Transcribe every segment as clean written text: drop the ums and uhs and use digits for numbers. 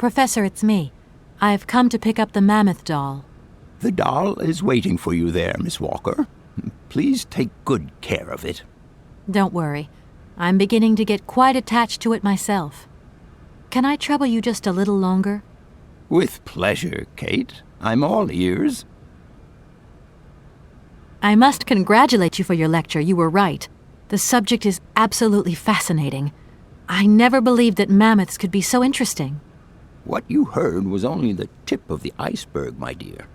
Professor, it's me. I've come to pick up the mammoth doll. The doll is waiting for you there, Miss Walker. Please take good care of it. Don't worry. I'm beginning to get quite attached to it myself. Can I trouble you just a little longer? With pleasure, Kate. I'm all ears. I must congratulate you for your lecture. You were right. The subject is absolutely fascinating. I never believed that mammoths could be so interesting. What you heard was only the tip of the iceberg, my dear.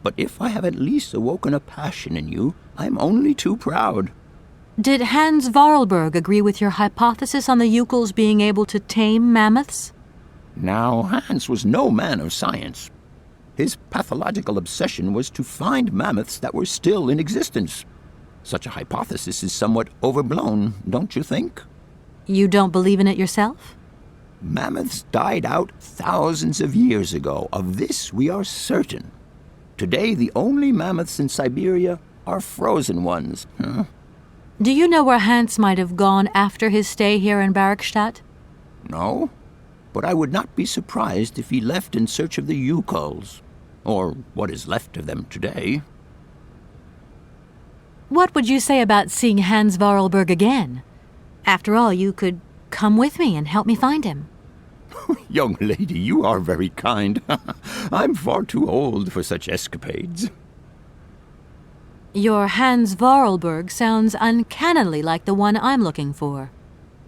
But if I have at least awoken a passion in you, I'm only too proud. Did Hans Vorarlberg agree with your hypothesis on the Ukels being able to tame mammoths? Now, Hans was no man of science. His pathological obsession was to find mammoths that were still in existence. Such a hypothesis is somewhat overblown, don't you think? You don't believe in it yourself? Mammoths died out thousands of years ago. Of this we are certain. Today, the only mammoths in Syberia are frozen ones. Do you know where Hans might have gone after his stay here in Bergstadt? No, but I would not be surprised if he left in search of the Ukels, or what is left of them today. What would you say about seeing Hans Vorarlberg again? After all, you could come with me and help me find him. Young lady, you are very kind. I'm far too old for such escapades. Your Hans Vorarlberg sounds uncannily like the one I'm looking for.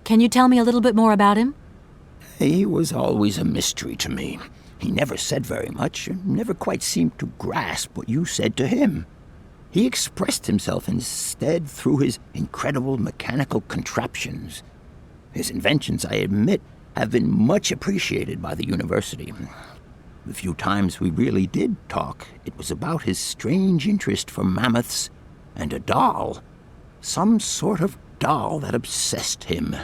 Can you tell me a little bit more about him? He was always a mystery to me. He never said very much, and never quite seemed to grasp what you said to him. He expressed himself instead through his incredible mechanical contraptions. His inventions, I admit, have been much appreciated by the university. The few times we really did talk, it was about his strange interest for mammoths and a doll. Some sort of doll that obsessed him.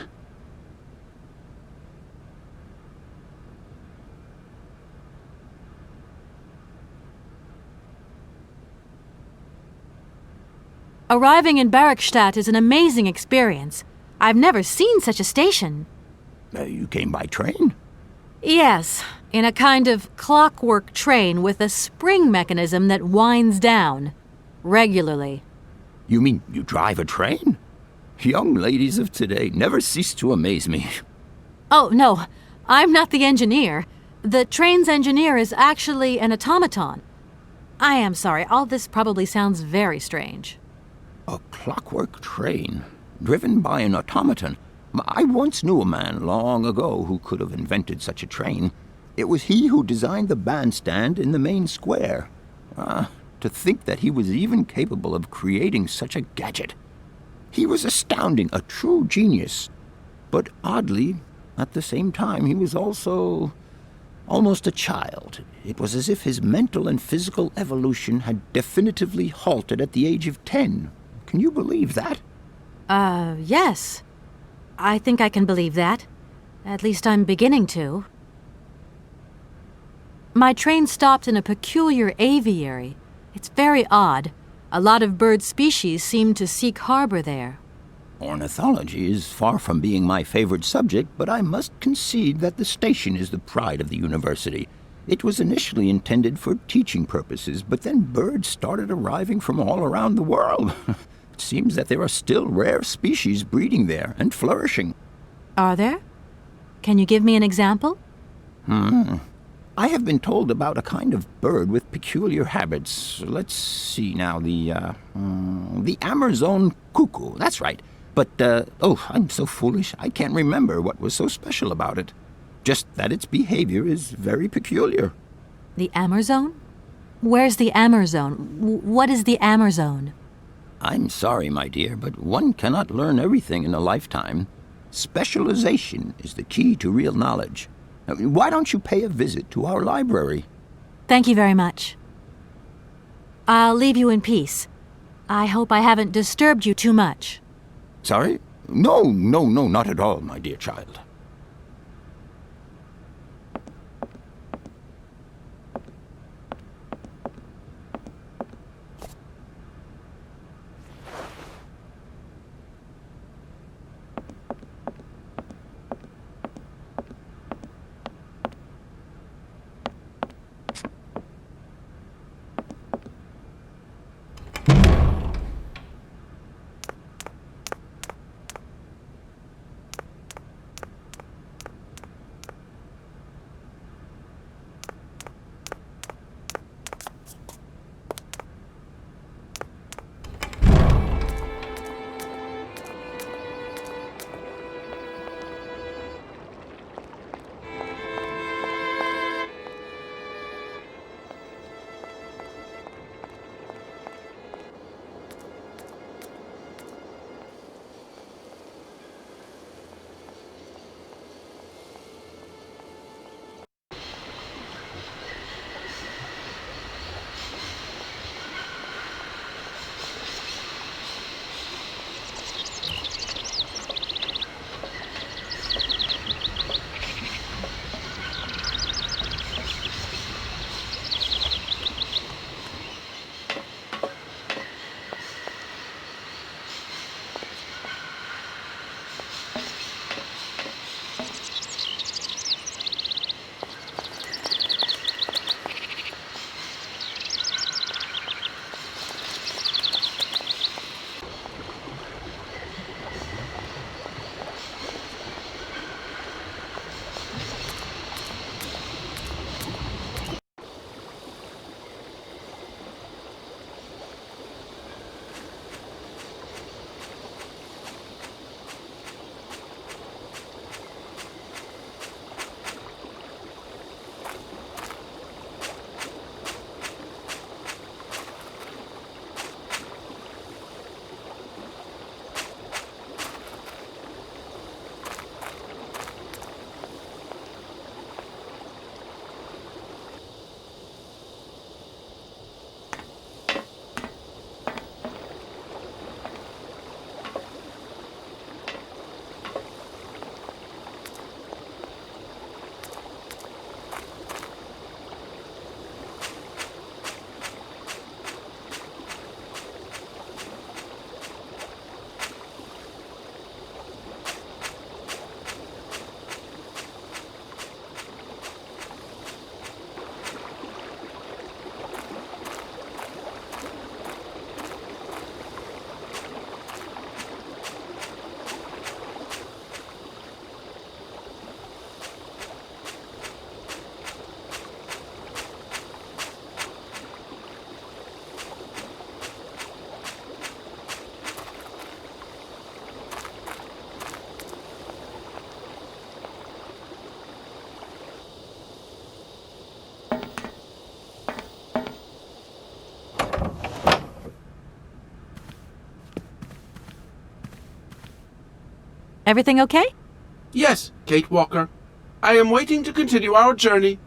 Arriving in Bergstadt is an amazing experience. I've never seen such a station. You came by train? Yes, in a kind of clockwork train with a spring mechanism that winds down regularly. You mean you drive a train? Young ladies of today never cease to amaze me. Oh, no, I'm not the engineer. The train's engineer is actually an automaton. I am sorry, all this probably sounds very strange. A clockwork train, driven by an automaton. I once knew a man long ago who could have invented such a train. It was he who designed the bandstand in the main square. To think that he was even capable of creating such a gadget. He was astounding, a true genius. But oddly, at the same time, he was also almost a child. It was as if his mental and physical evolution had definitively halted at the age of 10. Can you believe that? Yes. I think I can believe that. At least I'm beginning to. My train stopped in a peculiar aviary. It's very odd. A lot of bird species seem to seek harbor there. Ornithology is far from being my favorite subject, but I must concede that the station is the pride of the university. It was initially intended for teaching purposes, but then birds started arriving from all around the world. It seems that there are still rare species breeding there and flourishing. Are there? Can you give me an example? I have been told about a kind of bird with peculiar habits. Let's see now, the Amazon cuckoo, that's right. But, I'm so foolish, I can't remember what was so special about it. Just that its behavior is very peculiar. The Amazon? Where's the Amazon? What is the Amazon? I'm sorry, my dear, but one cannot learn everything in a lifetime. Specialization is the key to real knowledge. Why don't you pay a visit to our library? Thank you very much. I'll leave you in peace. I hope I haven't disturbed you too much. Sorry? No, not at all, my dear child. Everything okay? Yes, Kate Walker. I am waiting to continue our journey.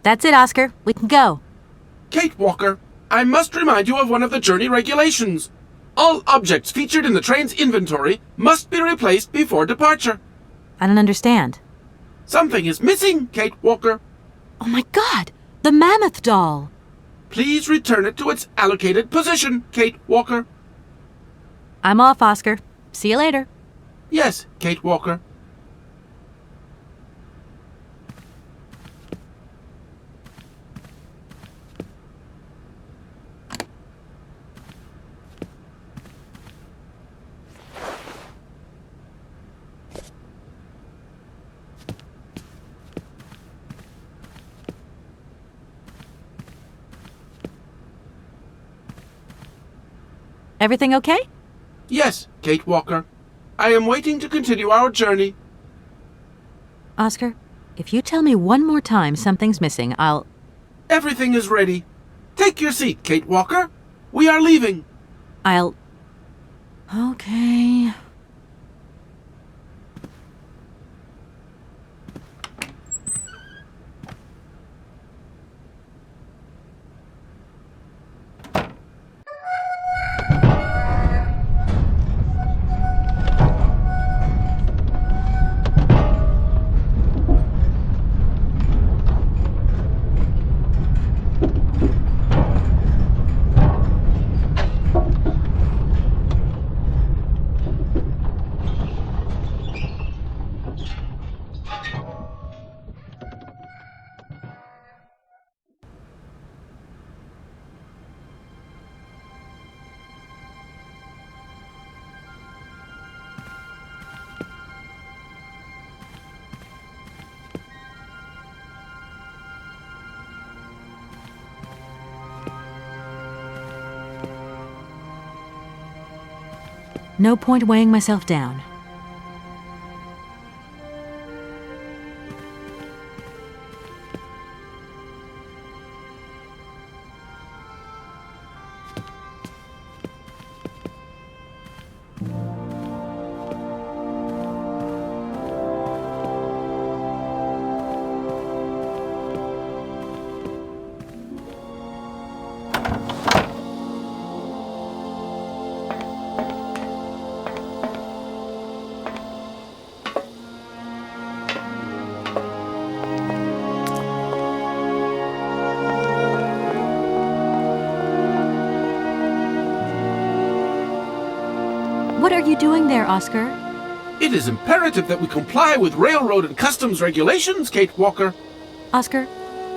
That's it, Oscar. We can go. Kate Walker, I must remind you of one of the journey regulations. All objects featured in the train's inventory must be replaced before departure. I don't understand. Something is missing, Kate Walker. Oh my God! The mammoth doll! Please return it to its allocated position, Kate Walker. I'm off, Oscar. See you later. Yes, Kate Walker. Everything okay? Yes, Kate Walker. I am waiting to continue our journey. Oscar, if you tell me one more time something's missing, I'll... Everything is ready. Take your seat, Kate Walker. We are leaving. Okay... No point weighing myself down. What are you doing there, Oscar? It is imperative that we comply with railroad and customs regulations, Kate Walker. Oscar,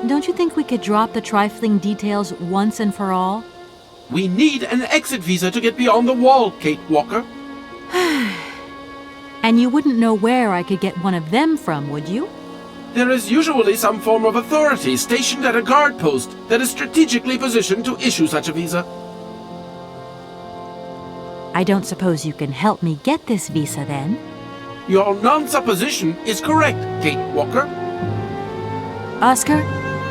don't you think we could drop the trifling details once and for all? We need an exit visa to get beyond the wall, Kate Walker. And you wouldn't know where I could get one of them from, would you? There is usually some form of authority stationed at a guard post that is strategically positioned to issue such a visa. I don't suppose you can help me get this visa, then? Your non-supposition is correct, Kate Walker. Oscar,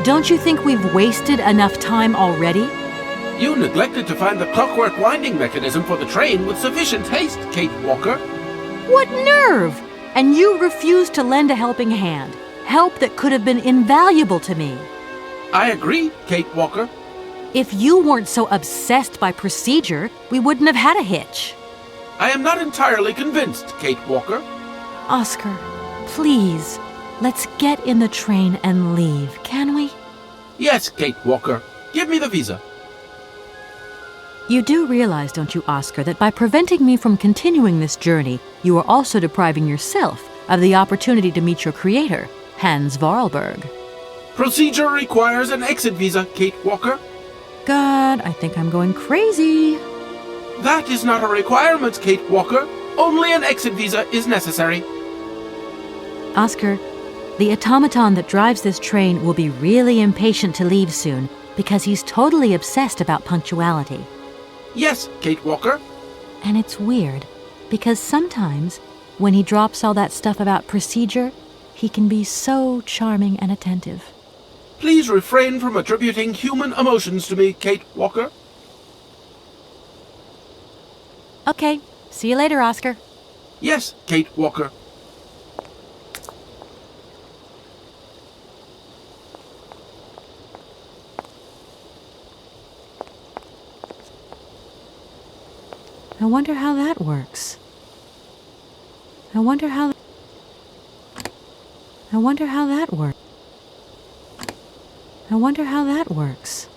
don't you think we've wasted enough time already? You neglected to find the clockwork winding mechanism for the train with sufficient haste, Kate Walker. What nerve! And you refused to lend a helping hand. Help that could have been invaluable to me. I agree, Kate Walker. If you weren't so obsessed by procedure, we wouldn't have had a hitch. I am not entirely convinced, Kate Walker. Oscar, please, let's get in the train and leave, can we? Yes, Kate Walker. Give me the visa. You do realize, don't you, Oscar, that by preventing me from continuing this journey, you are also depriving yourself of the opportunity to meet your creator, Hans Vorarlberg. Procedure requires an exit visa, Kate Walker. God, I think I'm going crazy. That is not a requirement, Kate Walker. Only an exit visa is necessary. Oscar, the automaton that drives this train will be really impatient to leave soon because he's totally obsessed about punctuality. Yes, Kate Walker. And it's weird, because sometimes, when he drops all that stuff about procedure, he can be so charming and attentive. Please refrain from attributing human emotions to me, Kate Walker. Okay, see you later, Oscar. Yes, Kate Walker. I wonder how that works. I wonder how that works. I wonder how that works.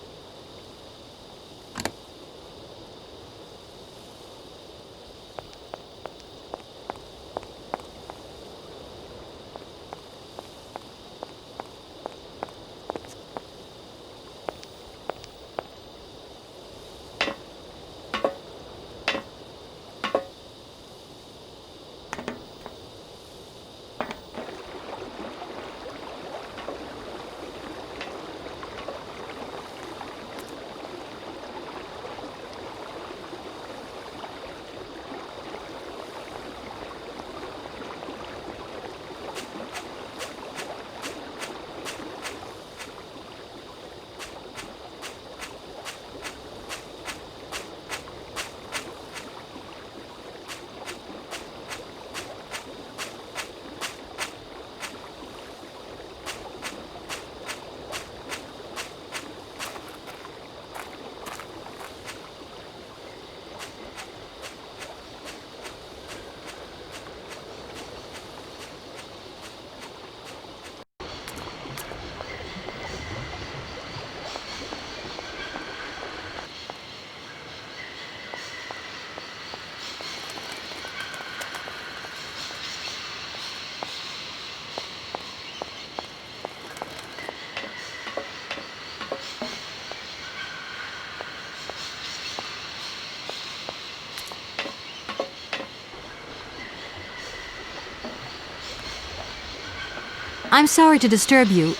I'm sorry to disturb you.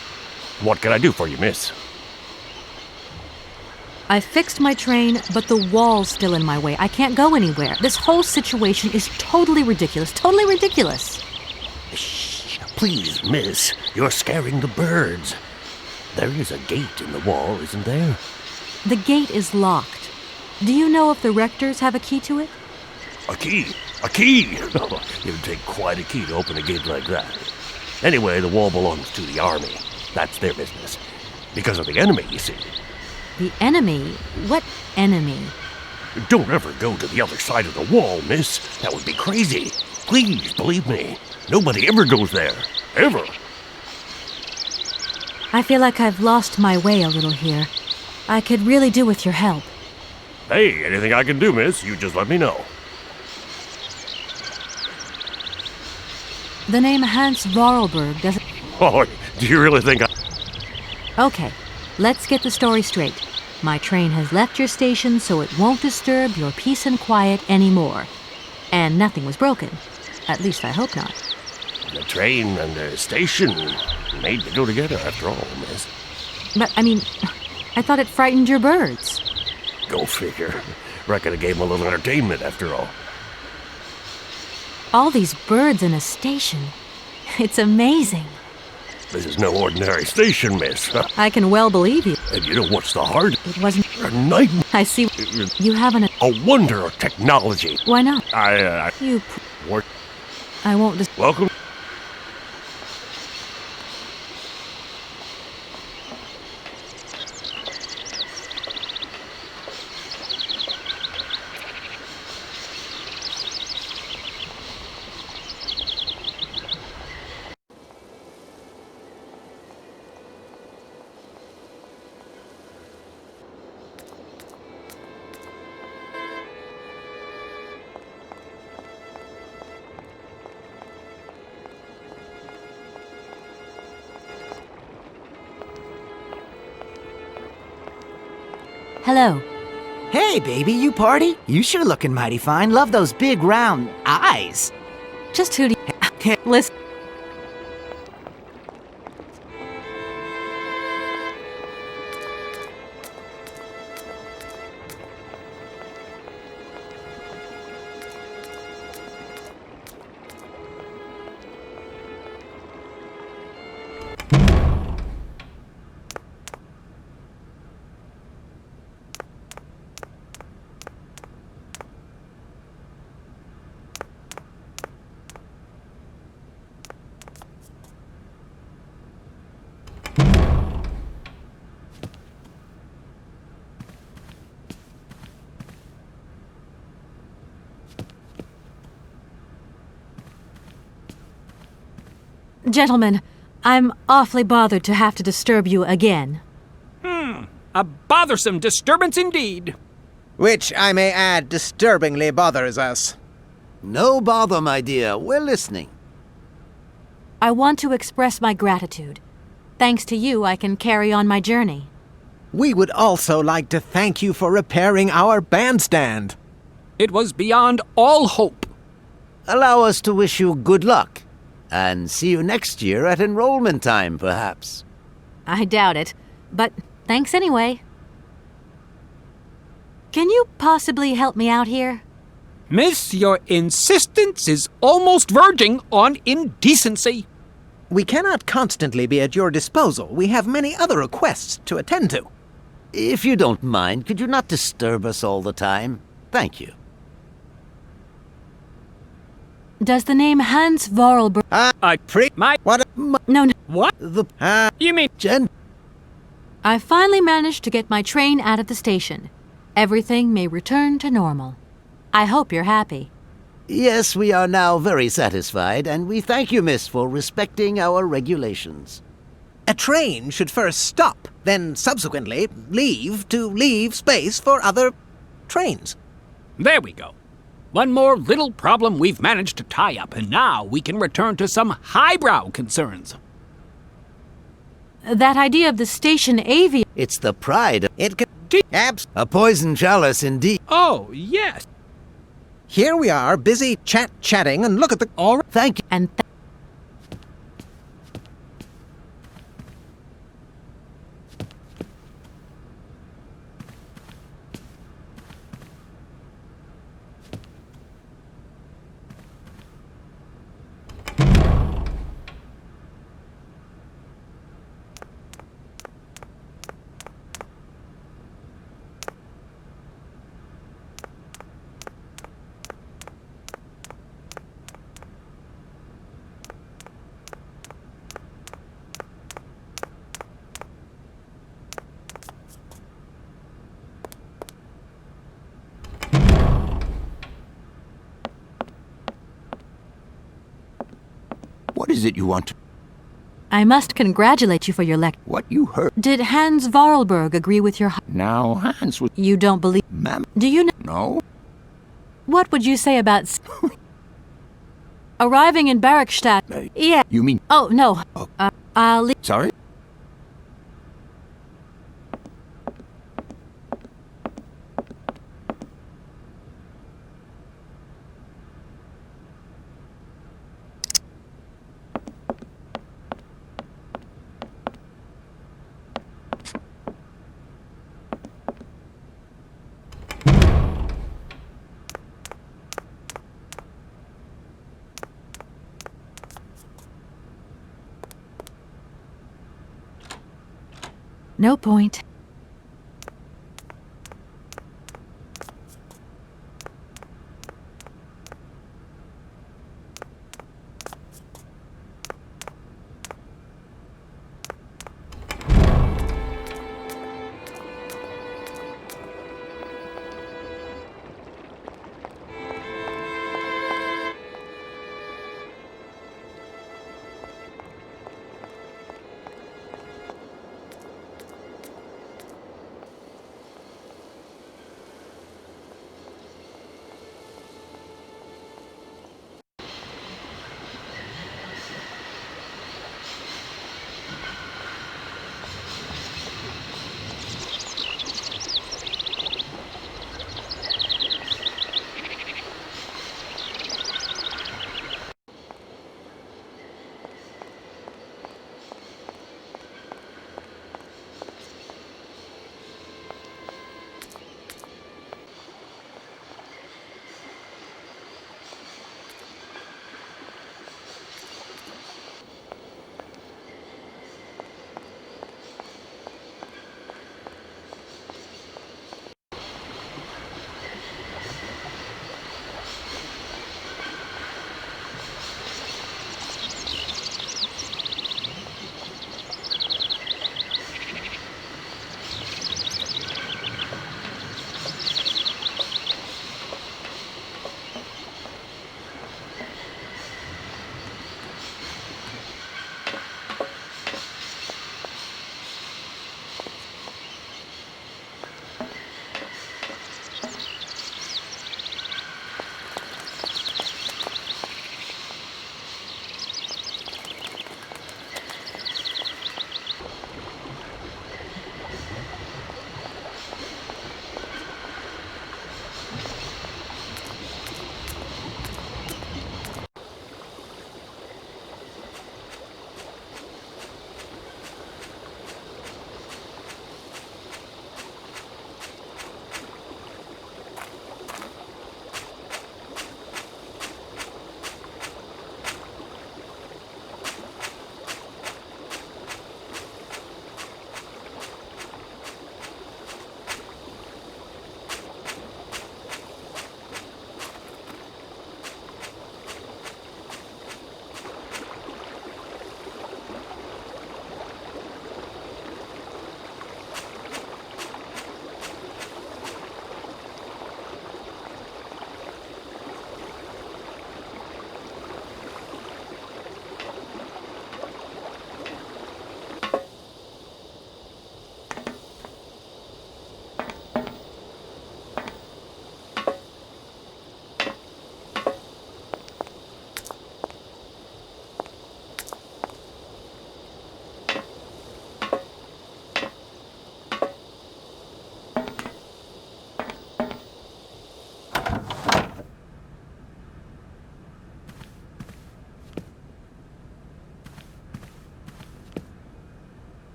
What can I do for you, miss? I fixed my train, but the wall's still in my way. I can't go anywhere. This whole situation is totally ridiculous. Totally ridiculous. Shh, please, miss. You're scaring the birds. There is a gate in the wall, isn't there? The gate is locked. Do you know if the rectors have a key to it? A key? A key? It'd take quite a key to open a gate like that. Anyway, the wall belongs to the army. That's their business. Because of the enemy, you see. The enemy? What enemy? Don't ever go to the other side of the wall, miss. That would be crazy. Please, believe me. Nobody ever goes there. Ever. I feel like I've lost my way a little here. I could really do with your help. Hey, anything I can do, miss, you just let me know. The name Hans Vorarlberg doesn't... Oh, do you really think I... Okay, let's get the story straight. My train has left your station, so it won't disturb your peace and quiet anymore. And nothing was broken. At least I hope not. The train and the station made to go together after all, miss. But, I thought it frightened your birds. Go figure. Reckon it gave them a little entertainment after all. All these birds in a station. It's amazing. This is no ordinary station, miss. I can well believe you. And you know what's the hard? It wasn't... A nightmare. I see. You haven't... A wonder of technology. Why not? You... I won't just... Welcome. Hello. Hey, baby, you party? You sure looking mighty fine. Love those big round eyes. Just who do you... Listen. Gentlemen, I'm awfully bothered to have to disturb you again. A bothersome disturbance indeed. Which, I may add, disturbingly bothers us. No bother, my dear. We're listening. I want to express my gratitude. Thanks to you, I can carry on my journey. We would also like to thank you for repairing our bandstand. It was beyond all hope. Allow us to wish you good luck. And see you next year at enrollment time, perhaps. I doubt it, but thanks anyway. Can you possibly help me out here? Miss, your insistence is almost verging on indecency. We cannot constantly be at your disposal. We have many other requests to attend to. If you don't mind, could you not disturb us all the time? Thank you. Does the name Hans Vorarlberg... What? No. What? You mean... Jen? I finally managed to get my train out of the station. Everything may return to normal. I hope you're happy. Yes, we are now very satisfied, and we thank you, miss, for respecting our regulations. A train should first stop, then subsequently leave to leave space for other trains. There we go. One more little problem we've managed to tie up, and now we can return to some highbrow concerns. That idea of the station aviary... It's the pride. It can... A poison chalice, indeed. Oh, yes. Here we are, busy chatting, and look at the... All right. Thank you. And What is it you want to... I must congratulate you for your lecture. What you heard? Did Hans Vorarlberg agree with your... Now, Hans was... You don't believe... Ma'am? Do you know... No? What would you say about... arriving in Barrackstadt? Yeah. You mean... Oh, no. I'll leave... Sorry? No point.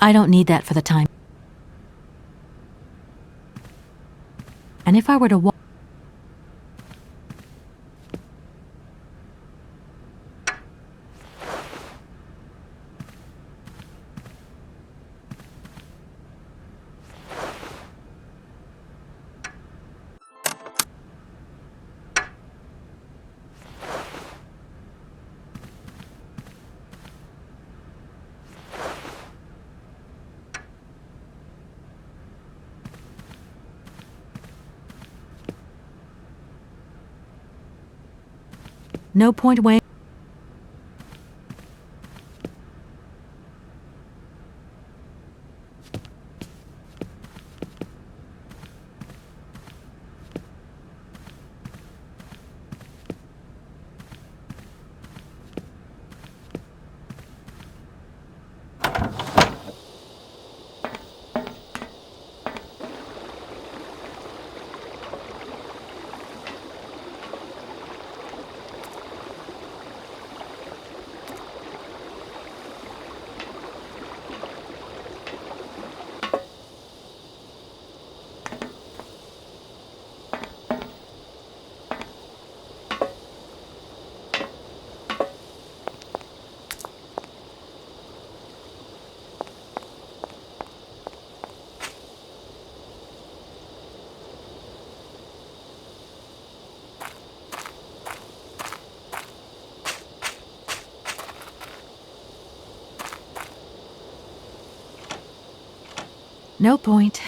I don't need that for the time. And if I were to walk... No point weighing... No point.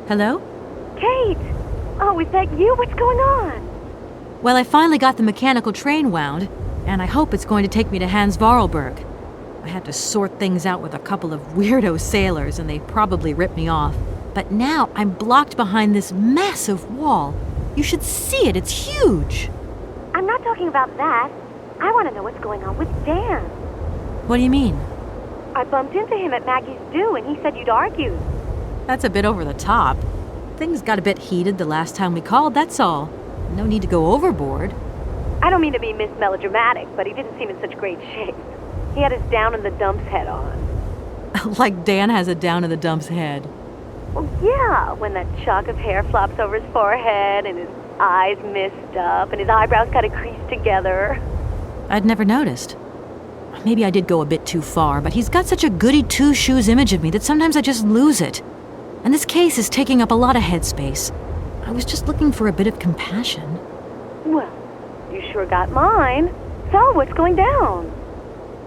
Hello? Kate! Oh, is that you? What's going on? Well, I finally got the mechanical train wound, and I hope it's going to take me to Hans Vorarlberg. I had to sort things out with a couple of weirdo sailors, and they probably ripped me off. But now I'm blocked behind this massive wall. You should see it, it's huge! I'm not talking about that. I want to know what's going on with Dan. What do you mean? I bumped into him at Maggie's do, and he said you'd argued. That's a bit over the top. Things got a bit heated the last time we called, that's all. No need to go overboard. I don't mean to be Miss Melodramatic, but he didn't seem in such great shape. He had his down-in-the-dumps head on. Like Dan has a down-in-the-dumps head. Well, yeah, when that shock of hair flops over his forehead, and his eyes mist up, and his eyebrows kind of creased together. I'd never noticed. Maybe I did go a bit too far, but he's got such a goody two-shoes image of me that sometimes I just lose it. And this case is taking up a lot of headspace. I was just looking for a bit of compassion. Well, you sure got mine. So, what's going down?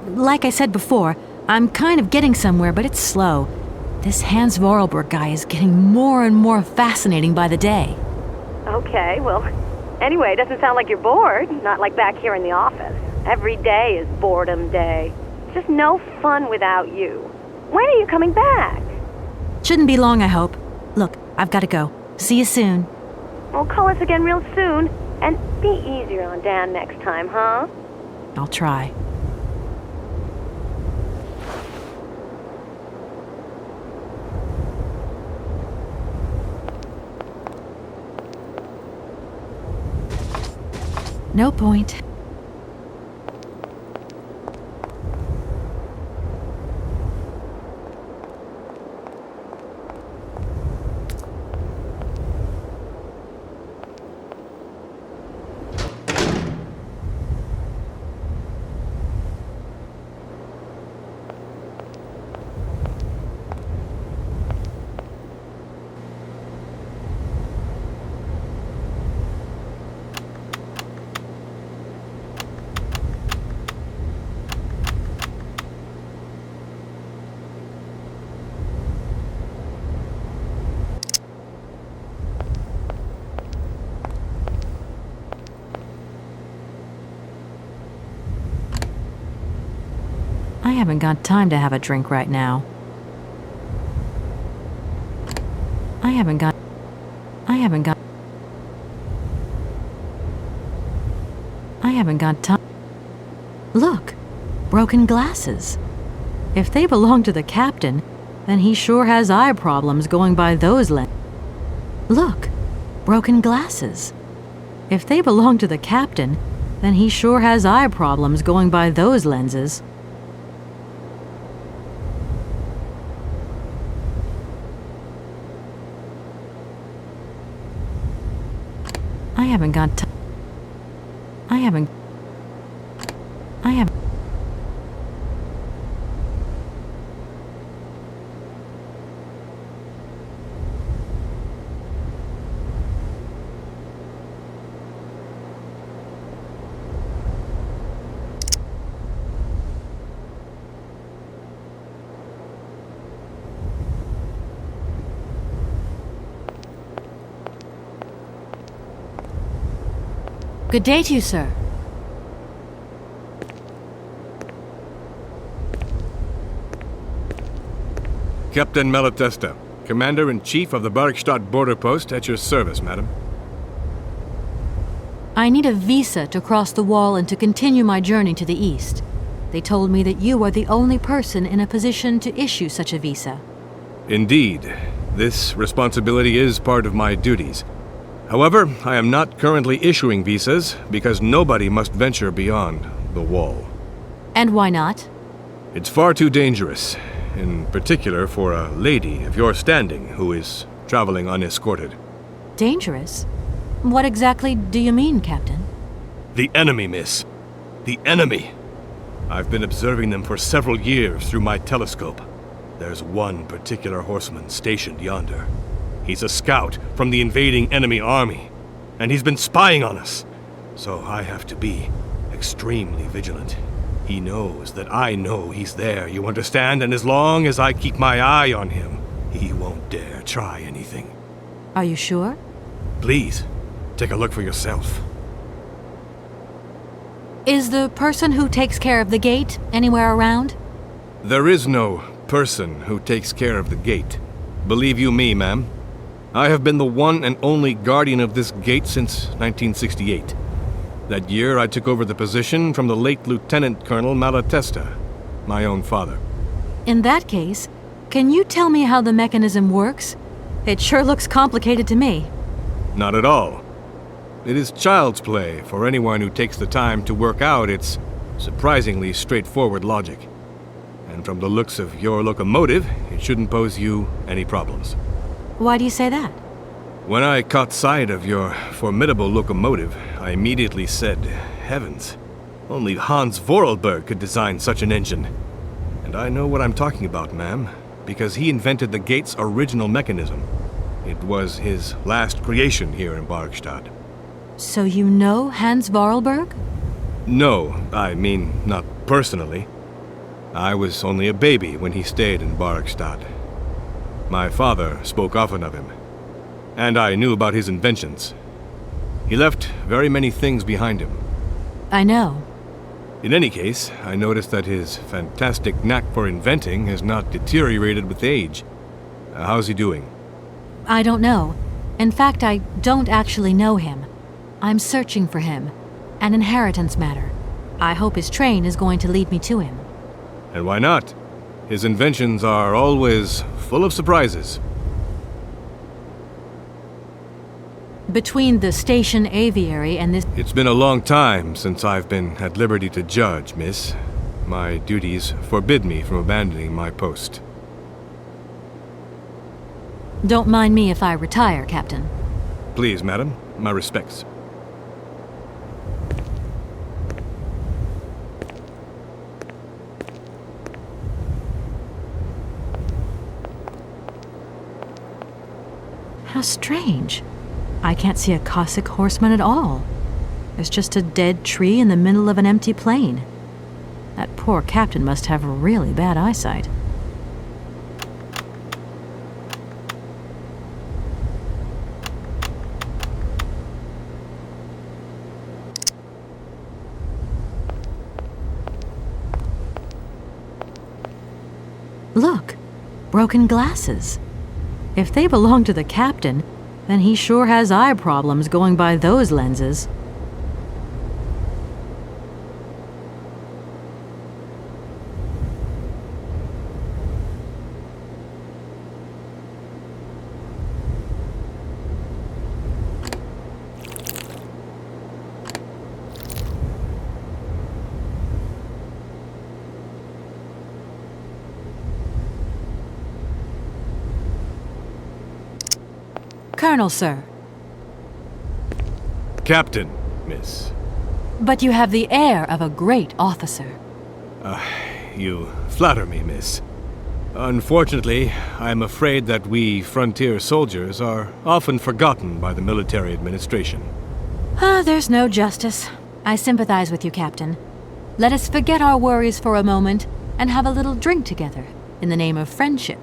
Like I said before, I'm kind of getting somewhere, but it's slow. This Hans Vorarlberg guy is getting more and more fascinating by the day. Okay, well, anyway, it doesn't sound like you're bored. Not like back here in the office. Every day is boredom day. Just no fun without you. When are you coming back? Shouldn't be long, I hope. Look, I've got to go. See you soon. Well, call us again real soon. And be easier on Dan next time, huh? I'll try. No point. I haven't got time to have a drink right now. I haven't got... I haven't got time. Look, broken glasses. If they belong to the captain, then he sure has eye problems going by those lenses. Look, broken glasses. If they belong to the captain, then he sure has eye problems going by those lenses. I haven't got time. I haven't... Good day to you, sir. Captain Malatesta, Commander-in-Chief of the Barkstadt border post, at your service, madam. I need a visa to cross the wall and to continue my journey to the east. They told me that you are the only person in a position to issue such a visa. Indeed. This responsibility is part of my duties. However, I am not currently issuing visas because nobody must venture beyond the wall. And why not? It's far too dangerous, in particular for a lady of your standing who is traveling unescorted. Dangerous? What exactly do you mean, Captain? The enemy, miss. The enemy. I've been observing them for several years through my telescope. There's one particular horseman stationed yonder. He's a scout from the invading enemy army, and he's been spying on us. So I have to be extremely vigilant. He knows that I know he's there, you understand? And as long as I keep my eye on him, he won't dare try anything. Are you sure? Please, take a look for yourself. Is the person who takes care of the gate anywhere around? There is no person who takes care of the gate. Believe you me, ma'am. I have been the one and only guardian of this gate since 1968. That year I took over the position from the late Lieutenant Colonel Malatesta, my own father. In that case, can you tell me how the mechanism works? It sure looks complicated to me. Not at all. It is child's play for anyone who takes the time to work out its surprisingly straightforward logic. And from the looks of your locomotive, it shouldn't pose you any problems. Why do you say that? When I caught sight of your formidable locomotive, I immediately said, heavens, only Hans Vorarlberg could design such an engine. And I know what I'm talking about, ma'am, because he invented the gate's original mechanism. It was his last creation here in Barkstadt. So you know Hans Vorarlberg? No, I mean, not personally. I was only a baby when he stayed in Barkstadt. My father spoke often of him, and I knew about his inventions. He left very many things behind him. I know. In any case, I noticed that his fantastic knack for inventing has not deteriorated with age. How's he doing? I don't know. In fact, I don't actually know him. I'm searching for him. An inheritance matter. I hope his train is going to lead me to him. And why not? His inventions are always full of surprises. Between the station aviary and this... It's been a long time since I've been at liberty to judge, miss. My duties forbid me from abandoning my post. Don't mind me if I retire, Captain. Please, madam. My respects. How strange. I can't see a Cossack horseman at all. There's just a dead tree in the middle of an empty plain. That poor captain must have really bad eyesight. Look, broken glasses. If they belong to the captain, then he sure has eye problems going by those lenses. Colonel, sir. Captain, miss. But you have the air of a great officer. You flatter me, miss. Unfortunately, I'm afraid that we frontier soldiers are often forgotten by the military administration. There's no justice. I sympathize with you, Captain. Let us forget our worries for a moment and have a little drink together in the name of friendship.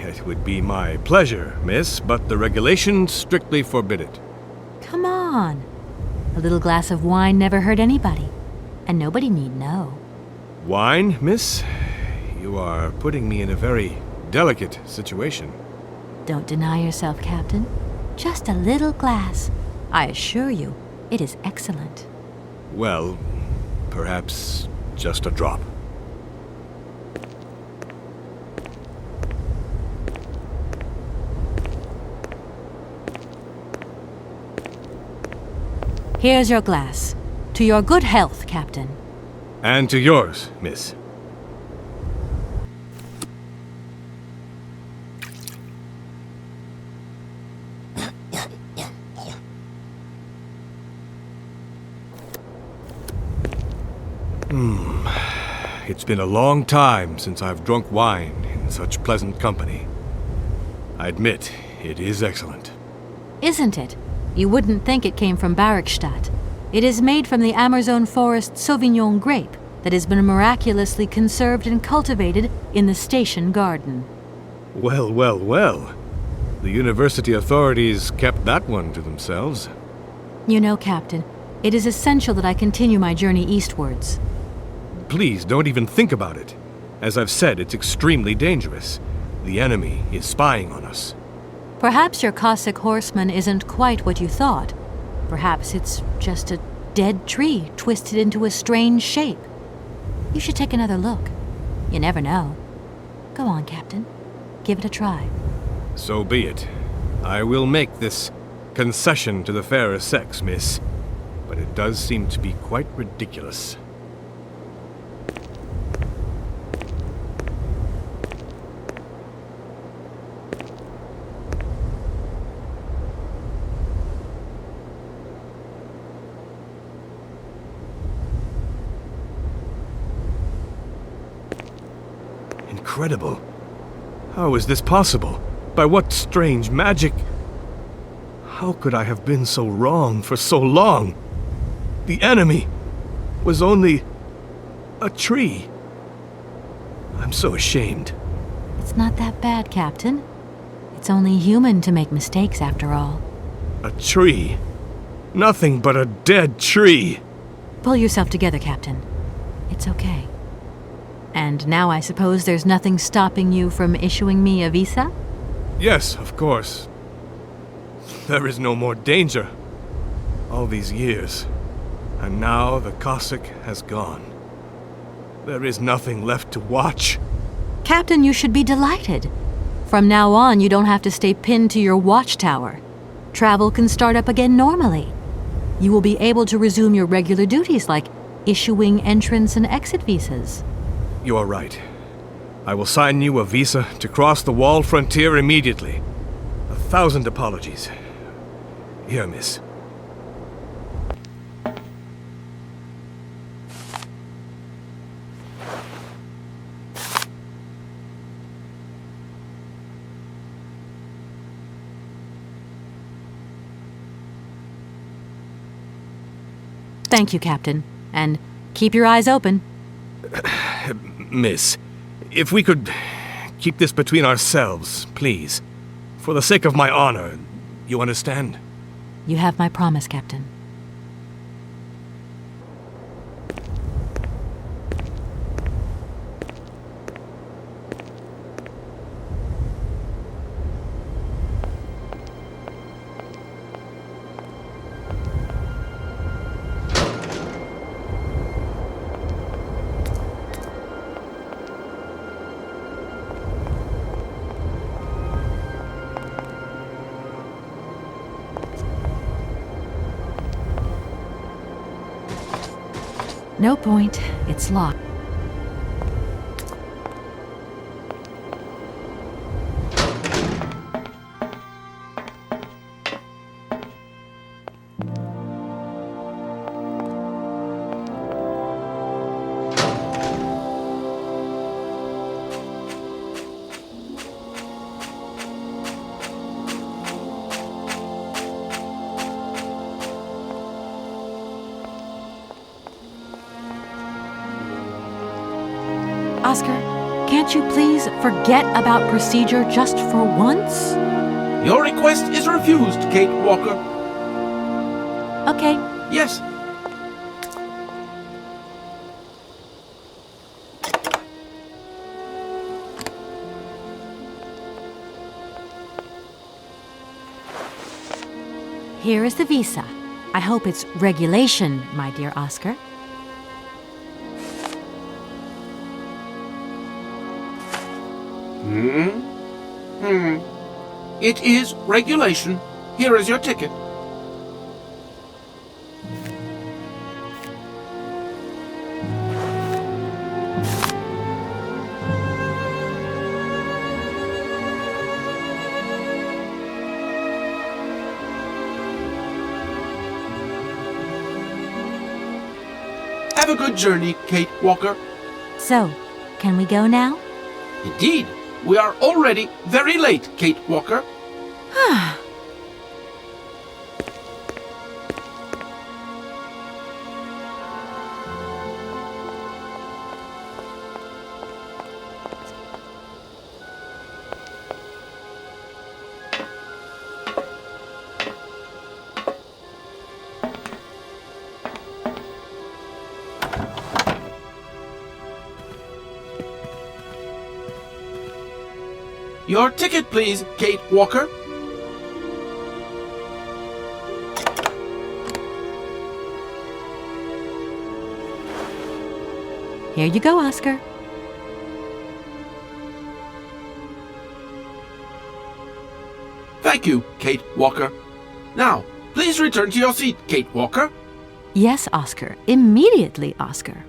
It would be my pleasure, miss, but the regulations strictly forbid it. Come on. A little glass of wine never hurt anybody, and nobody need know. Wine, miss? You are putting me in a very delicate situation. Don't deny yourself, Captain. Just a little glass. I assure you, it is excellent. Well, perhaps just a drop. Here's your glass. To your good health, Captain. And to yours, miss. It's been a long time since I've drunk wine in such pleasant company. I admit, it is excellent. Isn't it? You wouldn't think it came from Barrickstadt. It is made from the Amazon forest Sauvignon grape that has been miraculously conserved and cultivated in the station garden. Well, well, well. The university authorities kept that one to themselves. You know, Captain, it is essential that I continue my journey eastwards. Please, don't even think about it. As I've said, it's extremely dangerous. The enemy is spying on us. Perhaps your Cossack horseman isn't quite what you thought. Perhaps it's just a dead tree twisted into a strange shape. You should take another look. You never know. Go on, Captain. Give it a try. So be it. I will make this concession to the fairer sex, miss. But it does seem to be quite ridiculous. Incredible. How is this possible? By what strange magic? How could I have been so wrong for so long? The enemy was only a tree. I'm so ashamed. It's not that bad, Captain. It's only human to make mistakes, after all. A tree. Nothing but a dead tree. Pull yourself together, Captain. It's okay. And now I suppose there's nothing stopping you from issuing me a visa? Yes, of course. There is no more danger. All these years. And now the Cossack has gone. There is nothing left to watch. Captain, you should be delighted. From now on, you don't have to stay pinned to your watchtower. Travel can start up again normally. You will be able to resume your regular duties like issuing entrance and exit visas. You are right. I will sign you a visa to cross the wall frontier immediately. 1,000 apologies. Here, miss. Thank you, Captain. And keep your eyes open. Miss, if we could keep this between ourselves, please. For the sake of my honor, you understand? You have my promise, Captain. No point. It's locked. Oscar, can't you please forget about procedure just for once? Your request is refused, Kate Walker. Okay. Yes. Here is the visa. I hope it's regulation, my dear Oscar. It is regulation. Here is your ticket. Have a good journey, Kate Walker. So, can we go now? Indeed, we are already very late, Kate Walker. Your ticket, please, Kate Walker. Here you go, Oscar. Thank you, Kate Walker. Now, please return to your seat, Kate Walker. Yes, Oscar. Immediately, Oscar.